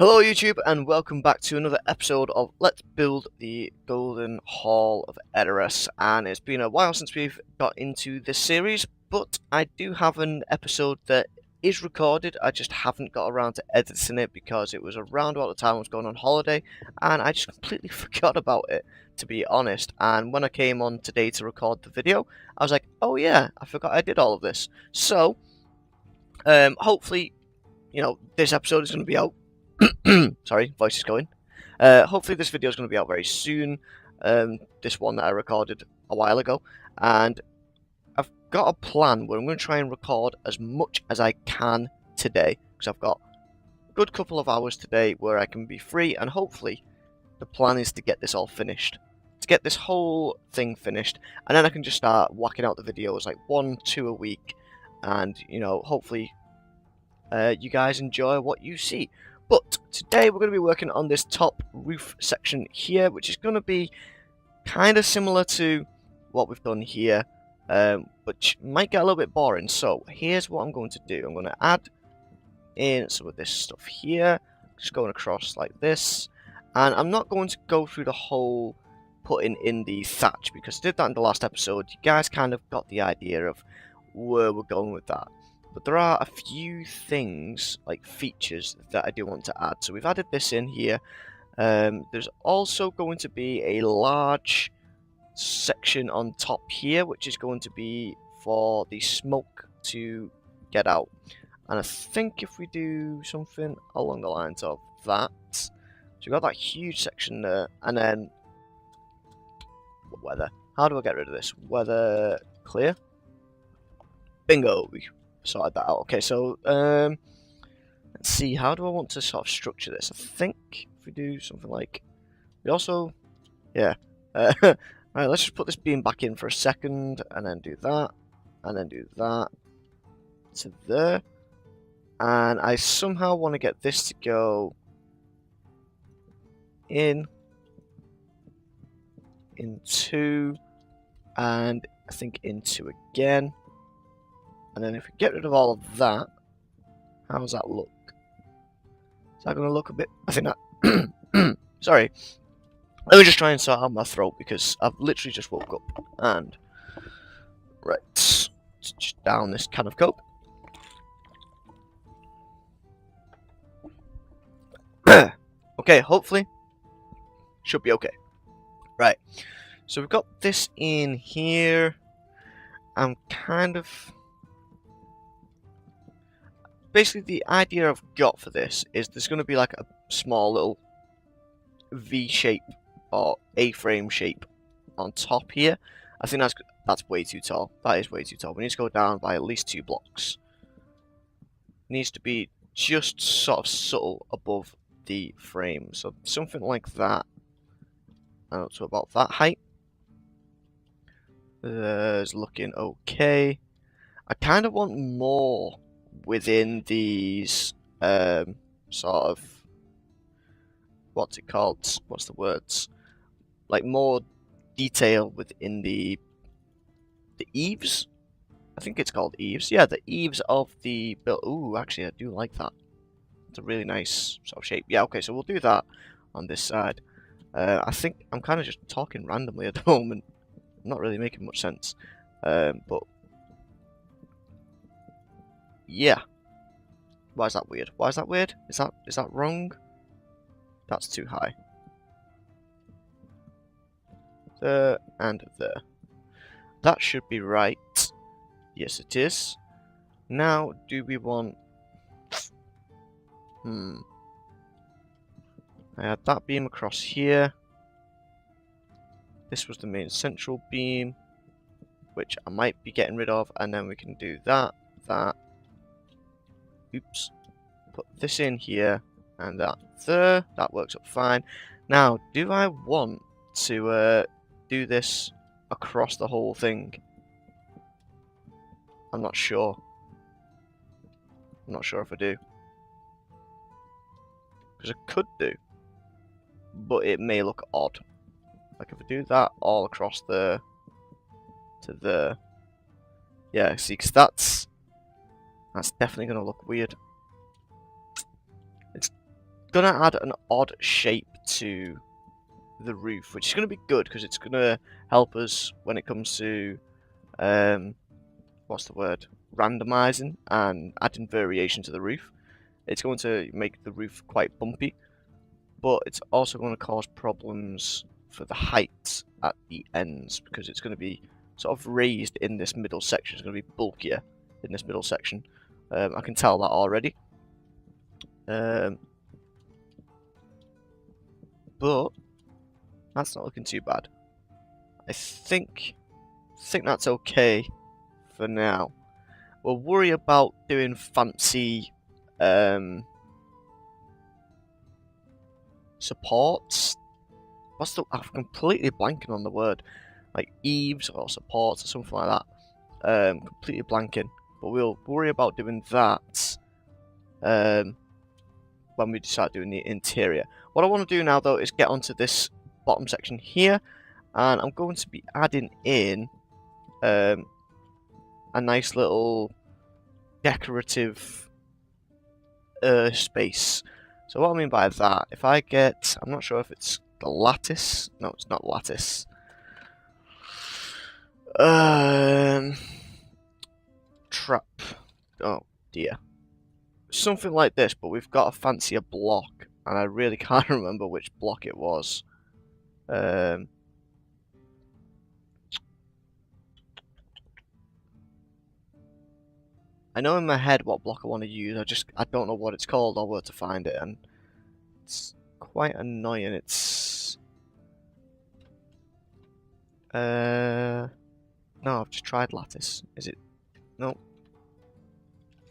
Hello YouTube and welcome back to another episode of Let's Build the Golden Hall of Edoras. And it's been a while since we've got into this series, but I do have an episode that is recorded. I just haven't got around to editing it because it was around about the time I was going on holiday and I just completely forgot about it, to be honest. And when I came on today to record the video, I was like, oh yeah, I forgot I did all of this. So, hopefully, this episode is going to be out. Sorry, voice is going. Hopefully this video is going to be out very soon. This one that I recorded a while ago. And I've got a plan where I'm going to try and record as much as I can today. Because I've got a good couple of hours today where I can be free. And hopefully the plan is to get this all finished. To get this whole thing finished. And then I can just start whacking out the videos like 1-2 a week. And, hopefully you guys enjoy what you see. But today we're going to be working on this top roof section here, which is going to be kind of similar to what we've done here, but might get a little bit boring. So here's what I'm going to do. I'm going to add in some of this stuff here, just going across like this. And I'm not going to go through the whole putting in the thatch, because I did that in the last episode. You guys kind of got the idea of where we're going with that. But there are a few things, like features, that I do want to add. So we've added this in here. There's also going to be a large section on top here, which is going to be for the smoke to get out. And I think if we do something along the lines of that, so we've got that huge section there, and then weather. How do I get rid of this? Weather clear. Bingo. We sorted that out. Okay, so let's see, how do I want to sort of structure this? I think if we do something like, we also, yeah, alright, let's just put this beam back in for a second, and then do that, and then do that to there, and I somehow want to get this to go into, and I think into again. And then if we get rid of all of that, how does that look? Is that going to look a bit... I think that... Sorry. Let me just try and sort out my throat, because I've literally just woke up. And... Right. Let's just down this can of Coke. Okay, hopefully. Should be okay. Right. So we've got this in here. I'm kind of... Basically, the idea I've got for this is there's going to be like a small little V shape or A-frame shape on top here. I think that's way too tall. That is way too tall. We need to go down by at least 2 blocks. It needs to be just sort of subtle above the frame. So something like that. So about that height. Is looking okay. I kind of want more within these sort of, what's it called? What's the words? Like more detail within the eaves. I think it's called eaves. Yeah, the eaves of the build. Ooh, actually, I do like that. It's a really nice sort of shape. Yeah, okay, so we'll do that on this side. I think I'm kind of just talking randomly at the moment. I'm not really making much sense. But yeah. Why is that weird? Why is that weird? Is that wrong? That's too high. There and there. That should be right. Yes, it is. Now, do we want... I had that beam across here. This was the main central beam, which I might be getting rid of, and then we can do that. Oops. Put this in here, and that there. That works up fine. Now, do I want to do this across the whole thing? I'm not sure. I'm not sure if I do. Because I could do. But it may look odd. Like if I do that all across there to there. Yeah, see, because that's definitely going to look weird. gonna add an odd shape to the roof, which is gonna be good because it's gonna help us when it comes to what's the word? Randomizing and adding variation to the roof. It's going to make the roof quite bumpy, but it's also going to cause problems for the heights at the ends because it's going to be sort of raised in this middle section. It's going to be bulkier in this middle section. I can tell that already. But that's not looking too bad. I think that's okay for now. We'll worry about doing fancy supports. I'm completely blanking on the word. Like eaves or supports or something like that. Completely blanking. But we'll worry about doing that when we start doing the interior. What I want to do now though is get onto this bottom section here, and I'm going to be adding in a nice little decorative space. So what I mean by that, if I get, I'm not sure if it's the lattice. No, it's not lattice. Trap. Oh dear. Something like this, but we've got a fancier block, and I really can't remember which block it was. I know in my head what block I want to use, I don't know what it's called or where to find it, and it's quite annoying. It's no, I've just tried lattice. Is it no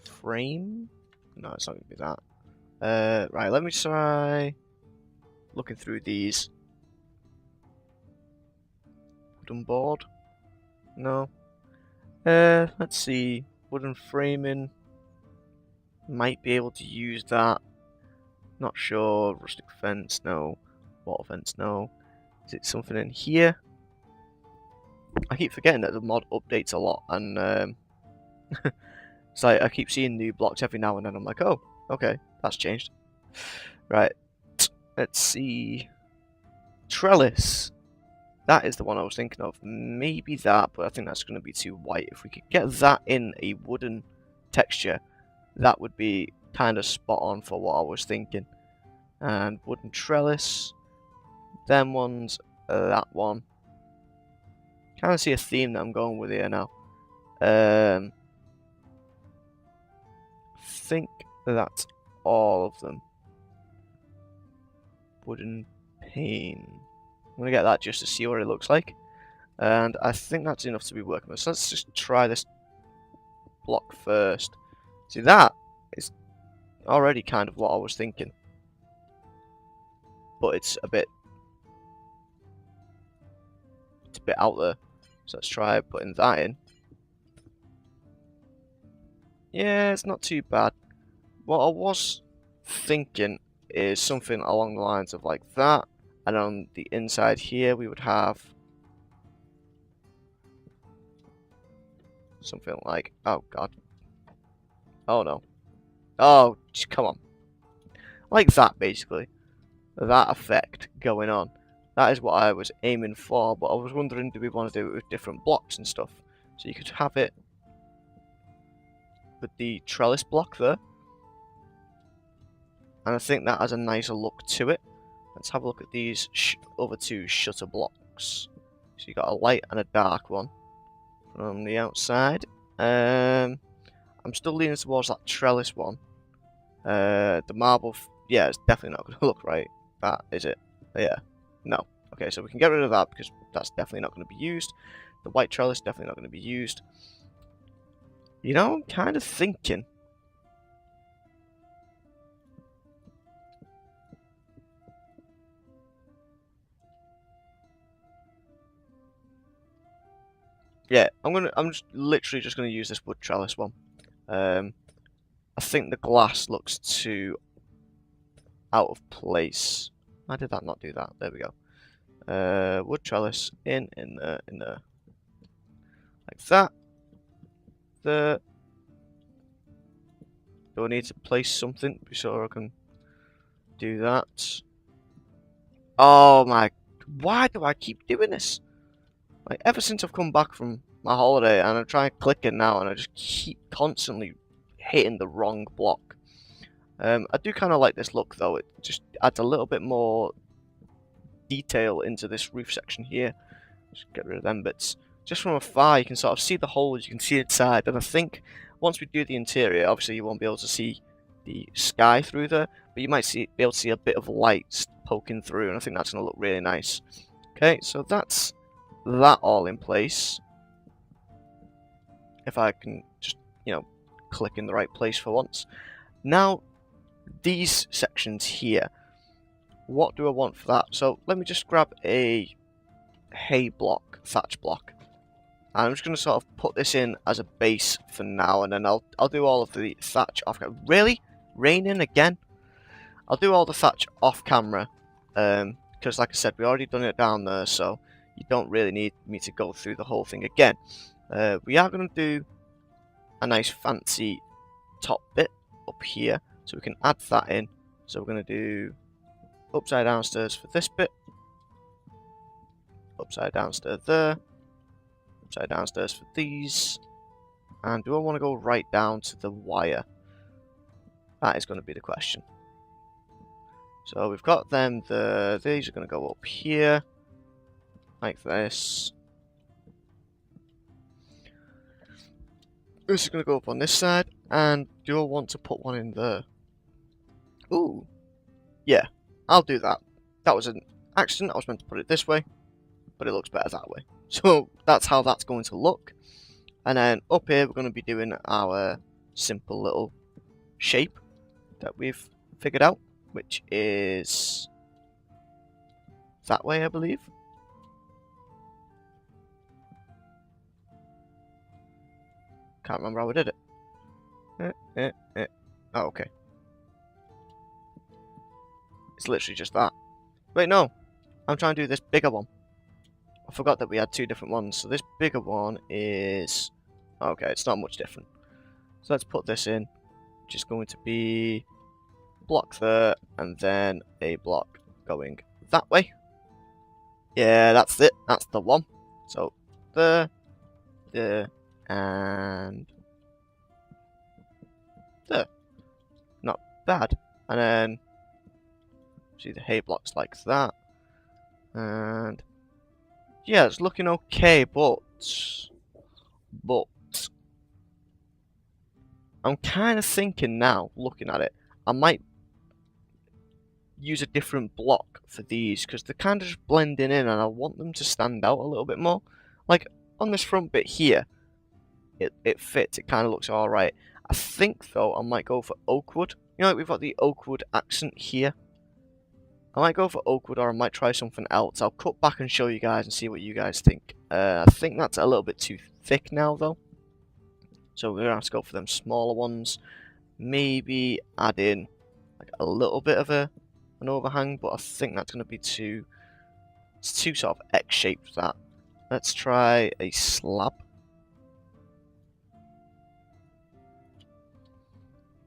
frame? No, it's not gonna be that. Right, let me try looking through these. Wooden board? No. Let's see. Wooden framing. Might be able to use that. Not sure. Rustic fence, no. Water fence, no. Is it something in here? I keep forgetting that the mod updates a lot, and it's like I keep seeing new blocks every now and then. I'm like, oh, okay, that's changed. Right. Let's see. Trellis. That is the one I was thinking of. Maybe that, but I think that's going to be too white. If we could get that in a wooden texture, that would be kind of spot on for what I was thinking. And wooden trellis. Them ones, that one. Kind of see a theme that I'm going with here now. I think that's all of them. Wooden pane. I'm going to get that just to see what it looks like. And I think that's enough to be working with. So let's just try this block first. See, that is already kind of what I was thinking. But it's a bit out there. So let's try putting that in. Yeah, it's not too bad. What I was thinking is something along the lines of like that. And on the inside here, we would have something like, oh god, oh no, oh, just come on, like that basically, that effect going on. That is what I was aiming for, but I was wondering, do we want to do it with different blocks and stuff? So you could have it with the trellis block there, and I think that has a nicer look to it. Let's have a look at these other two shutter blocks. So you got a light and a dark one from the outside. I'm still leaning towards that trellis one. The marble, yeah, it's definitely not going to look right. That is it. Yeah, no. Okay, so we can get rid of that because that's definitely not going to be used. The white trellis definitely not going to be used. You know, I'm kind of thinking. Yeah, I'm just literally just gonna use this wood trellis one. I think the glass looks too out of place. Why did that not do that? There we go. Wood trellis in there, like that. There. Do I need to place something so I can do that. Oh my, why do I keep doing this? Like, ever since I've come back from my holiday and I'm trying to click it now and I just keep constantly hitting the wrong block. I do kind of like this look though, it just adds a little bit more detail into this roof section here. Just get rid of them bits. Just from afar you can sort of see the holes, you can see inside, and I think once we do the interior, obviously you won't be able to see the sky through there, but you might be able to see a bit of light poking through, and I think that's going to look really nice. Okay, so that's that all in place. If I can just, you know, click in the right place for once. Now, these sections here, what do I want for that? So let me just grab a hay block, thatch block. And I'm just going to sort of put this in as a base for now, and then I'll do all of the thatch off camera. Really? Raining again? I'll do all the thatch off camera, because like I said, we already done it down there, so you don't really need me to go through the whole thing again. We are going to do a nice fancy top bit up here, so we can add that in. So we're going to do upside down stairs for this bit, upside down stairs there, upside down stairs for these, and do I want to go right down to the wire? That is going to be the question. So we've got them there, these are going to go up here, like this. This is going to go up on this side, and do I want to put one in there? Ooh, yeah, I'll do that. That was an accident, I was meant to put it this way, but it looks better that way. So that's how that's going to look. And then up here we're going to be doing our simple little shape that we've figured out, which is that way, I believe. Can't remember how we did it. Oh, okay. It's literally just that. Wait, no. I'm trying to do this bigger one. I forgot that we had two different ones. So this bigger one is... Okay, it's not much different. So let's put this in, which is going to be block there, and then a block going that way. Yeah, that's it. That's the one. So there, and there. Not bad. And then see the hay blocks like that. And yeah, it's looking okay, but I'm kind of thinking now, looking at it, I might use a different block for these, because they're kind of just blending in, and I want them to stand out a little bit more. Like, on this front bit here, it fits, it kind of looks alright. I think, though, I might go for oak wood. You know, like we've got the oak wood accent here. I might go for oak wood, or I might try something else. I'll cut back and show you guys and see what you guys think. I think that's a little bit too thick now, though. So we're going to have to go for them smaller ones. Maybe add in like a little bit of an overhang, but I think that's going to be too... It's too sort of X-shaped, that. Let's try a slab.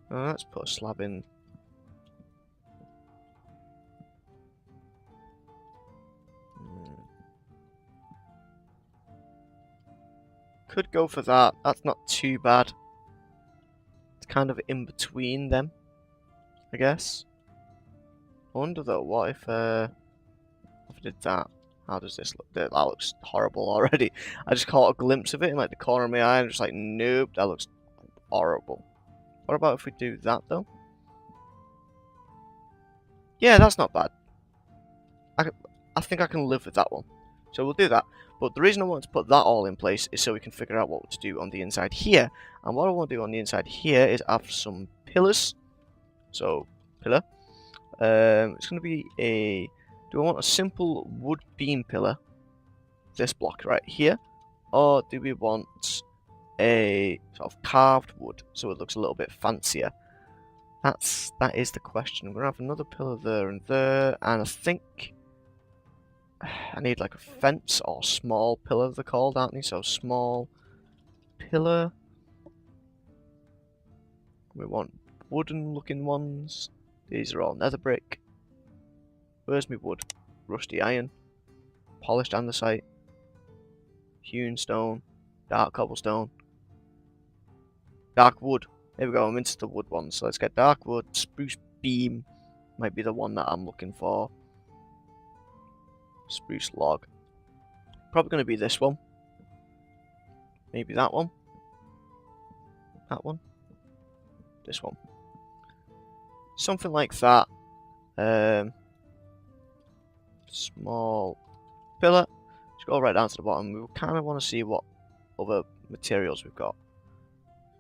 Let's put a slab in. Could go for that. That's not too bad. It's kind of in between them, I guess. I wonder though, what if I did that? How does this look? That looks horrible already. I just caught a glimpse of it in like the corner of my eye and I'm just like, nope, that looks horrible. What about if we do that though? Yeah, that's not bad. I think I can live with that one. So we'll do that. But the reason I want to put that all in place is so we can figure out what to do on the inside here. And what I want to do on the inside here is have some pillars. So, pillar. It's going to be a... Do I want a simple wood beam pillar? This block right here. Or do we want a sort of carved wood so it looks a little bit fancier? That is the question. I'm going to have another pillar there and there. And I think... I need like a fence or small pillar, they're called, aren't they? So small pillar. We want wooden looking ones. These are all nether brick. Where's my wood? Rusty iron. Polished andesite. Hewn stone. Dark cobblestone. Dark wood. There we go, I'm into the wood one. So let's get dark wood. Spruce beam might be the one that I'm looking for. Spruce log. Probably going to be this one. Maybe that one. That one. This one. Something like that. Small pillar. Just go right down to the bottom. We kind of want to see what other materials we've got.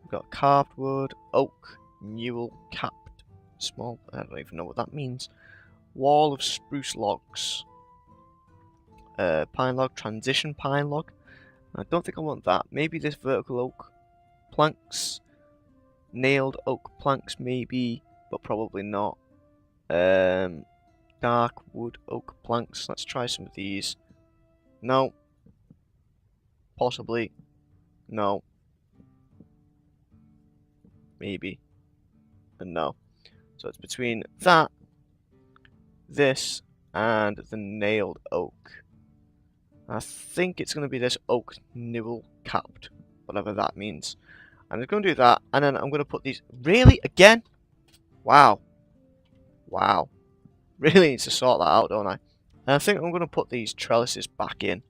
We've got carved wood, oak, newel, capped, small. I don't even know what that means. Wall of spruce logs. Pine log, transition pine log. I don't think I want that. Maybe this vertical oak planks. Nailed oak planks, maybe, but probably not. Dark wood oak planks. Let's try some of these. No. Possibly. No. Maybe. And no. So it's between that, this, and the nailed oak. I think it's going to be this oak newel capped, whatever that means. I'm just going to do that, and then I'm going to put these... Really? Again? Wow. Wow. Really need to sort that out, don't I? And I think I'm going to put these trellises back in.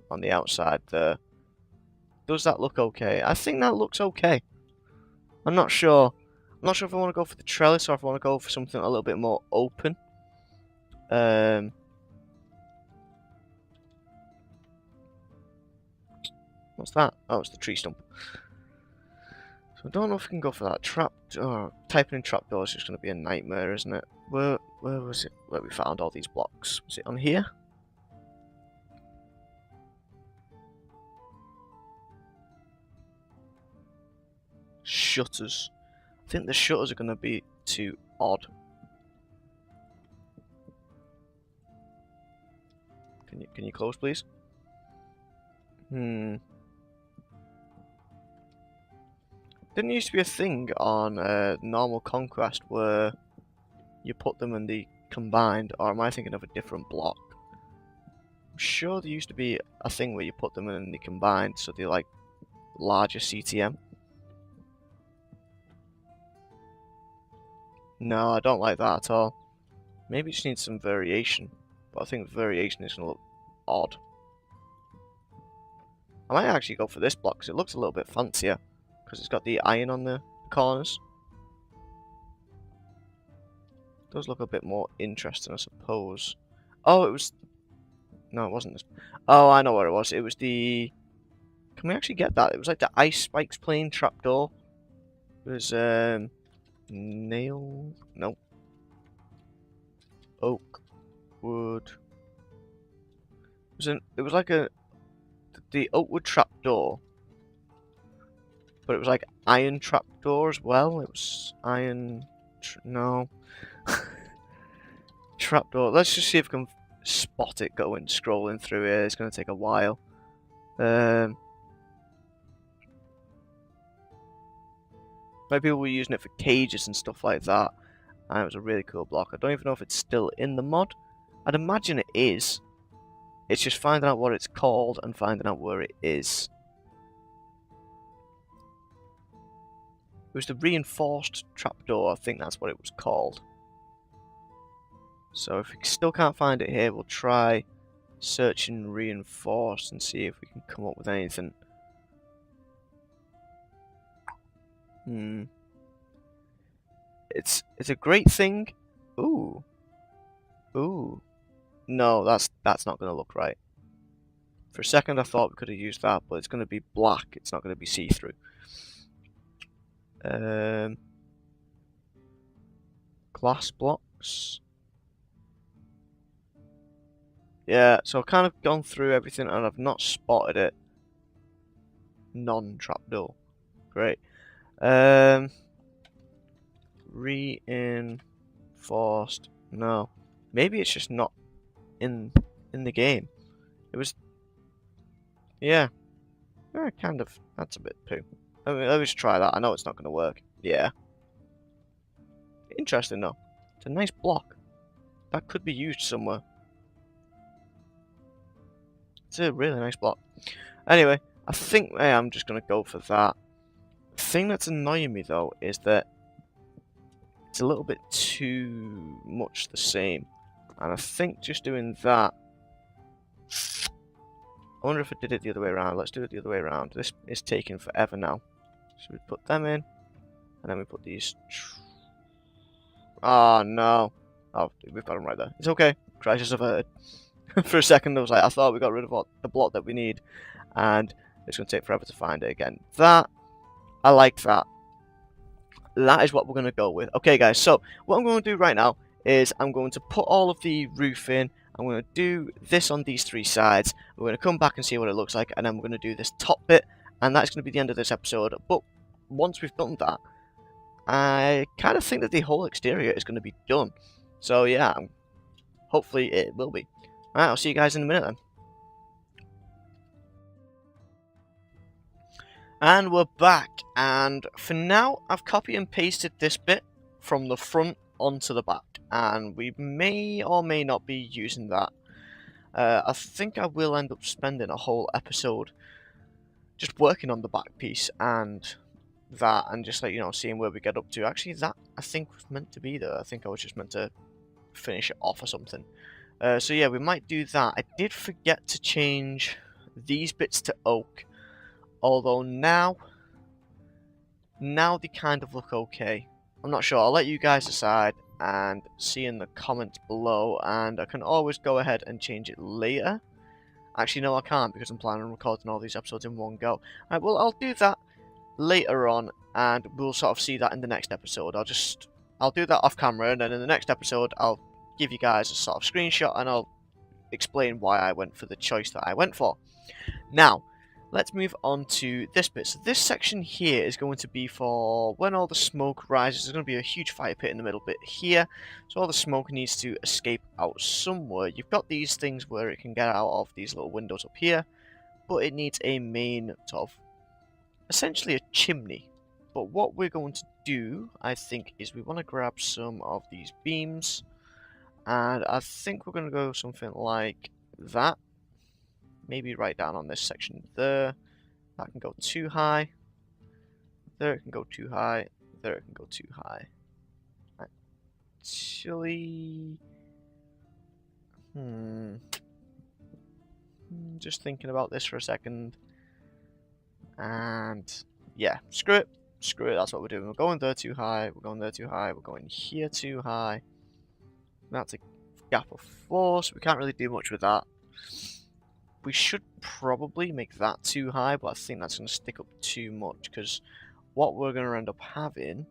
On the outside there. Does that look okay? I think that looks okay. I'm not sure. I'm not sure if I want to go for the trellis or if I want to go for something a little bit more open. What's that? Oh, it's the tree stump. So I don't know if we can go for that. Typing in trapdoor is just going to be a nightmare, isn't it? Where was it? Where we found all these blocks? Was it on here? Shutters. I think the shutters are going to be too odd. Can you close, please? Didn't used to be a thing on normal Conquest where you put them and they combined, or am I thinking of a different block? I'm sure there used to be a thing where you put them and they combined, so they're like larger CTM. No, I don't like that at all. Maybe it just needs some variation, but I think the variation is going to look odd. I might actually go for this block because it looks a little bit fancier, because it's got the iron on the corners. Does look a bit more interesting, I suppose. Oh, it was... No, it wasn't this. Oh, I know where it was. It was the... Can we actually get that? It was like the Ice Spikes plane trapdoor. It was, nail... No. Oak. Wood. It was like the oak wood trapdoor. But it was like iron trapdoor as well. It was iron... No. Trapdoor. Let's just see if we can spot it going, scrolling through here. It's going to take a while. Maybe people were using it for cages and stuff like that. And it was a really cool block. I don't even know if it's still in the mod. I'd imagine it is. It's just finding out what it's called and finding out where it is. It was the reinforced trapdoor. I think that's what it was called. So if we still can't find it here, we'll try searching reinforced and see if we can come up with anything. It's a great thing. Ooh. Ooh. No, that's not going to look right. For a second I thought we could have used that, but it's going to be black. It's not going to be see-through. Glass blocks. Yeah, so I've kind of gone through everything and I've not spotted it. Non-trapdoor. Great. Reinforced. No. Maybe it's just not in the game. It was... Yeah. Kind of. That's a bit poo. Let me just try that. I know it's not going to work. Yeah. Interesting though. It's a nice block. that could be used somewhere. It's a really nice block. Anyway, I think I am just going to go for that. The thing that's annoying me though is that it's a little bit too much the same. And I think just doing that... I wonder if I did it the other way around. Let's do it the other way around. This is taking forever now. So we put them in, and then we put these... Oh no. Oh, we've got them right there. It's okay. Crisis averted. For a second I was like, I thought we got rid of the block that we need, and it's going to take forever to find it again. That, I like that. That is what we're going to go with. Okay guys, so what I'm going to do right now is I'm going to put all of the roof in. I'm going to do this on these 3 sides. We're going to come back and see what it looks like, and then we're going to do this top bit, and that's going to be the end of this episode. But once we've done that, I kind of think that the whole exterior is going to be done. So yeah, hopefully it will be. Alright, I'll see you guys in a minute then. And we're back, and for now I've copy and pasted this bit from the front onto the back, and we may or may not be using that. I think I will end up spending a whole episode just working on the back piece and that, and just like, you know, seeing where we get up to. Actually, that I think was meant to be there. I think I was just meant to finish it off or something. So yeah, we might do that. I did forget to change these bits to oak, although now they kind of look okay. I'm not sure. I'll let you guys decide and see in the comments below, and I can always go ahead and change it later. Actually, no, I can't, because I'm planning on recording all these episodes in one go. Alright, well, I'll do that later on, and we'll sort of see that in the next episode. I'll do that off camera, and then in the next episode, I'll give you guys a sort of screenshot, and I'll explain why I went for the choice that I went for. Now, let's move on to this bit. So this section here is going to be for when all the smoke rises. There's going to be a huge fire pit in the middle bit here. So all the smoke needs to escape out somewhere. You've got these things where it can get out of these little windows up here, but it needs a main sort of, essentially a chimney. But what we're going to do, I think, is we want to grab some of these beams, and I think we're going to go something like that. Maybe right down on this section there. That can go too high. There it can go too high. There it can go too high. Actually... just thinking about this for a second. And yeah, screw it. Screw it, that's what we're doing. We're going there too high. We're going there too high. We're going here too high. That's a gap of 4, so we can't really do much with that. We should probably make that too high, but I think that's going to stick up too much, because what we're going to end up having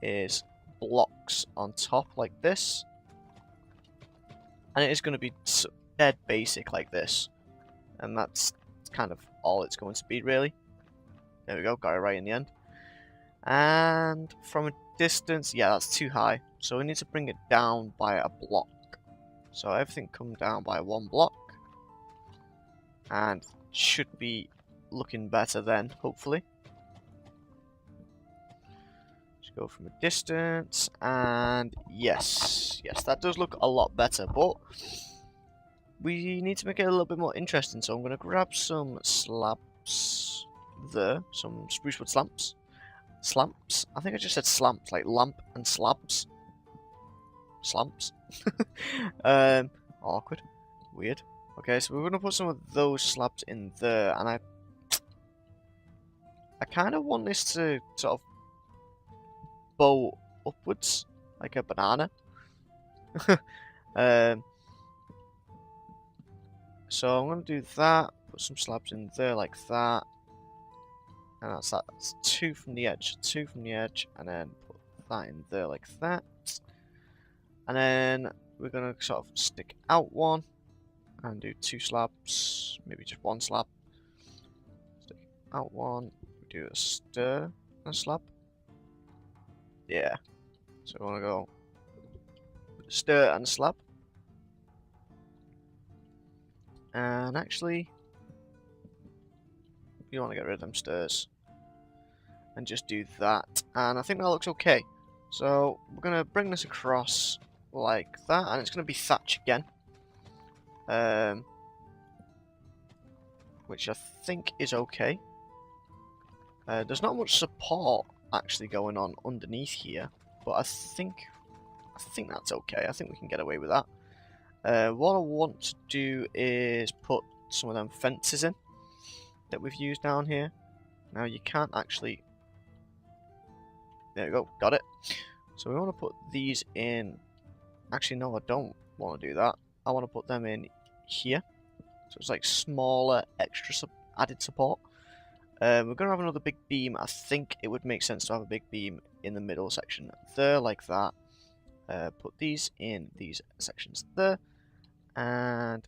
is blocks on top like this, and it is going to be dead basic like this, and that's kind of all it's going to be, really. There we go, got it right in the end. And from a distance, yeah, that's too high, so we need to bring it down by a block. So everything come down by 1 block, and should be looking better then, hopefully. Just go from a distance, and yes, that does look a lot better, but we need to make it a little bit more interesting, so I'm going to grab some slabs there, some spruce wood slabs. I think I just said slamps, like lamp and slabs. Slamps. Awkward. Weird. Okay, so we're going to put some of those slabs in there, and I kind of want this to sort of bow upwards, like a banana. So I'm going to do that, put some slabs in there like that, and that's that. That's 2 from the edge, 2 from the edge, and then put that in there like that. And then we're going to sort of stick out 1. And do 2 slabs, maybe just 1 slab. Stick out 1, do a stir and a slab. Yeah. So I want to go stir and slab. And actually, you want to get rid of them stirs. And just do that. And I think that looks okay. So we're going to bring this across like that, and it's going to be thatch again. Which I think is okay. There's not much support actually going on underneath here, but I think that's okay. I think we can get away with that. What I want to do is put some of them fences in that we've used down here. Now you can't actually... There we go, got it. So we want to put these in... Actually, no, I don't want to do that. I want to put them in here. So it's like smaller, extra added support. We're going to have another big beam. I think it would make sense to have a big beam in the middle section there, like that. Put these in these sections there. And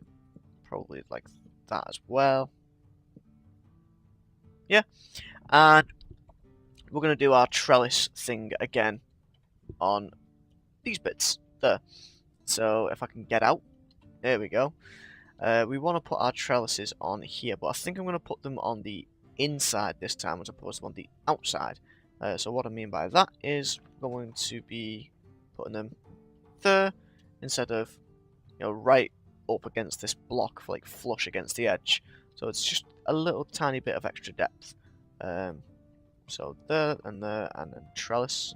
probably like that as well. Yeah. And we're going to do our trellis thing again on these bits there. So if I can get out, there we go. We want to put our trellises on here, but I think I'm going to put them on the inside this time as opposed to on the outside. So what I mean by that is going to be putting them there instead of, you know, right up against this block, like flush against the edge. So it's just a little tiny bit of extra depth. So there, and then trellis.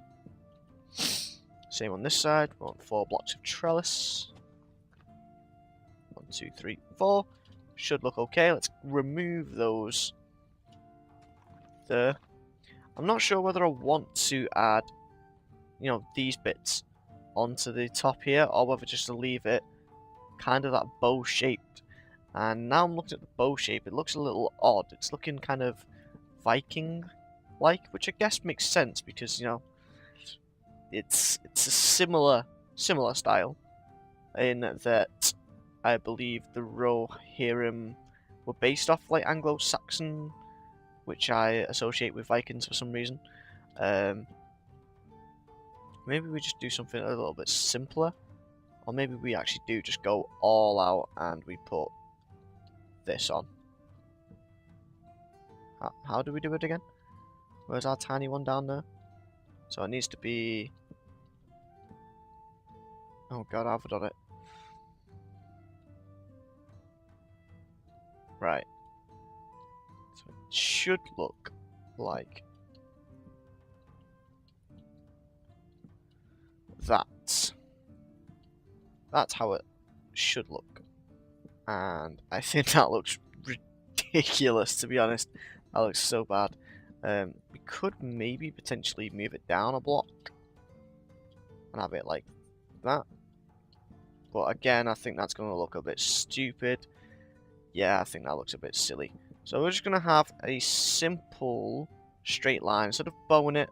Same on this side. We want 4 blocks of trellis. 1, 2, 3, 4. Should look okay. Let's remove those there. I'm not sure whether I want to add, you know, these bits onto the top here, or whether just to leave it kind of that bow shaped. And now I'm looking at the bow shape, it looks a little odd. It's looking kind of Viking-like, which I guess makes sense because, you know, it's a similar style in that I believe the Rohirrim were based off like Anglo-Saxon, which I associate with Vikings for some reason. Maybe we just do something a little bit simpler, or maybe we actually do just go all out and we put this on. How do we do it again? Where's our tiny one down there? So it needs to be... Oh god, I've done it. Right. So it should look like that. That's how it should look. And I think that looks ridiculous, to be honest. That looks so bad. We could maybe potentially move it down a block and have it like that. But again, I think that's going to look a bit stupid. Yeah, I think that looks a bit silly. So we're just going to have a simple straight line. Instead of bowing it,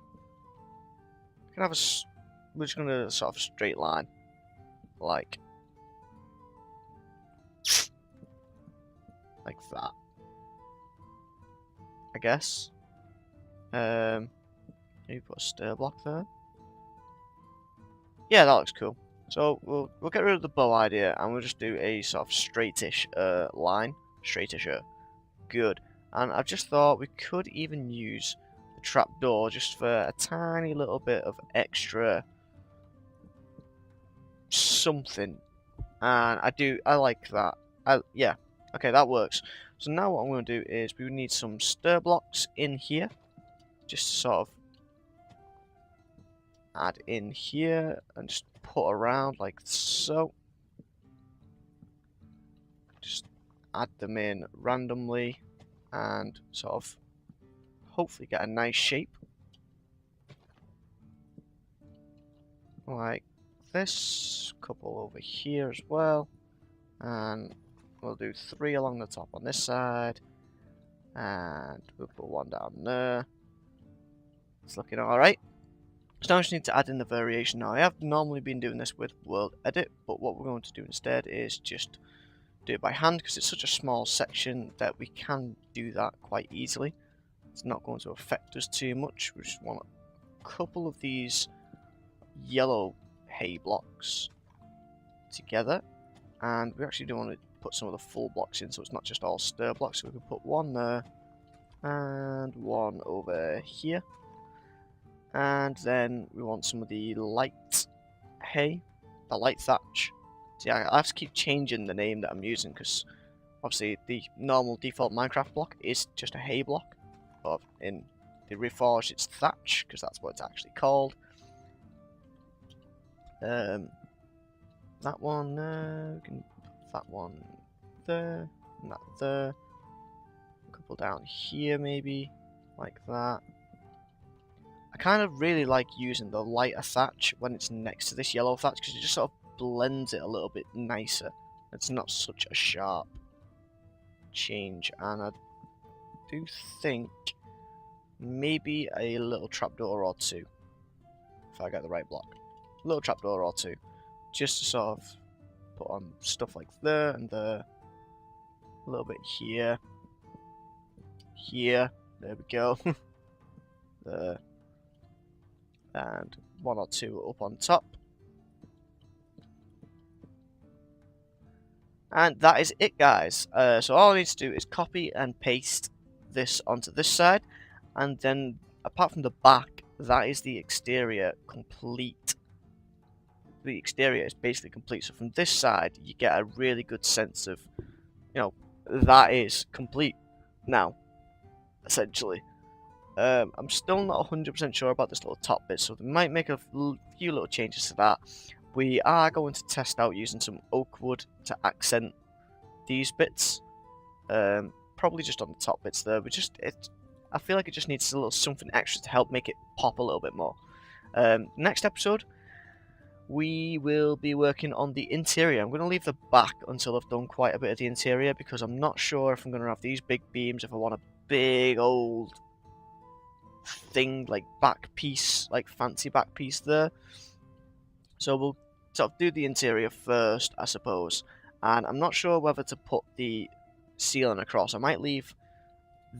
we're just going to sort of straight line. Like that. I guess. Maybe put a stair block there. Yeah, that looks cool. So we'll get rid of the bow idea and we'll just do a sort of straightish line. Straightish. Good. And I've just thought we could even use the trapdoor just for a tiny little bit of extra something. And I like that. Yeah. Okay, that works. So now what I'm going to do is we need some stair blocks in here. Just to sort of add in here and just put around like so. Just add them in randomly and sort of hopefully get a nice shape. Like this. Couple over here as well. And we'll do 3 along the top on this side. And we'll put 1 down there. It's looking alright. So now I just need to add in the variation. Now I have normally been doing this with World Edit, but what we're going to do instead is just do it by hand because it's such a small section that we can do that quite easily. It's not going to affect us too much. We just want a couple of these yellow hay blocks together, and we actually do want to put some of the full blocks in so it's not just all stair blocks. So we can put 1 there and 1 over here. And then we want some of the light hay the light thatch. See, I have to keep changing the name that I'm using because obviously the normal default Minecraft block is just a hay block, but in the Reforged it's thatch because that's what it's actually called. That one, we can put that one there, and that there. A couple down here maybe, like that. I kind of really like using the lighter thatch when it's next to this yellow thatch because it just sort of blends it a little bit nicer. It's not such a sharp change, and I do think maybe a little trapdoor or two, if I get the right block. A little trapdoor or two, just to sort of put on stuff like there and there. A little bit here. Here. There we go. There. And one or two up on top. And that is it, guys. So all I need to do is copy and paste this onto this side, and then apart from the back, that is the exterior complete. The exterior is basically complete. So from this side, you get a really good sense of, that is complete now, essentially. I'm still not 100% sure about this little top bit, so we might make a few little changes to that. We are going to test out using some oak wood to accent these bits. Probably just on the top bits there, but I feel like it just needs a little something extra to help make it pop a little bit more. Next episode, we will be working on the interior. I'm going to leave the back until I've done quite a bit of the interior, because I'm not sure if I'm going to have these big beams, if I want a big old thing, like back piece, like fancy back piece there. So we'll sort of do the interior first, I suppose. And I'm not sure whether to put the ceiling across. I might leave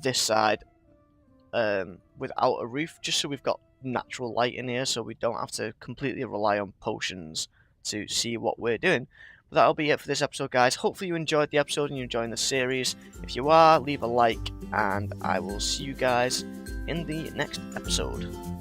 this side without a roof, just so we've got natural light in here, so we don't have to completely rely on potions to see what we're doing. But that'll be it for this episode, guys. Hopefully you enjoyed the episode and you're enjoying the series. If you are, leave a like, and I will see you guys in the next episode.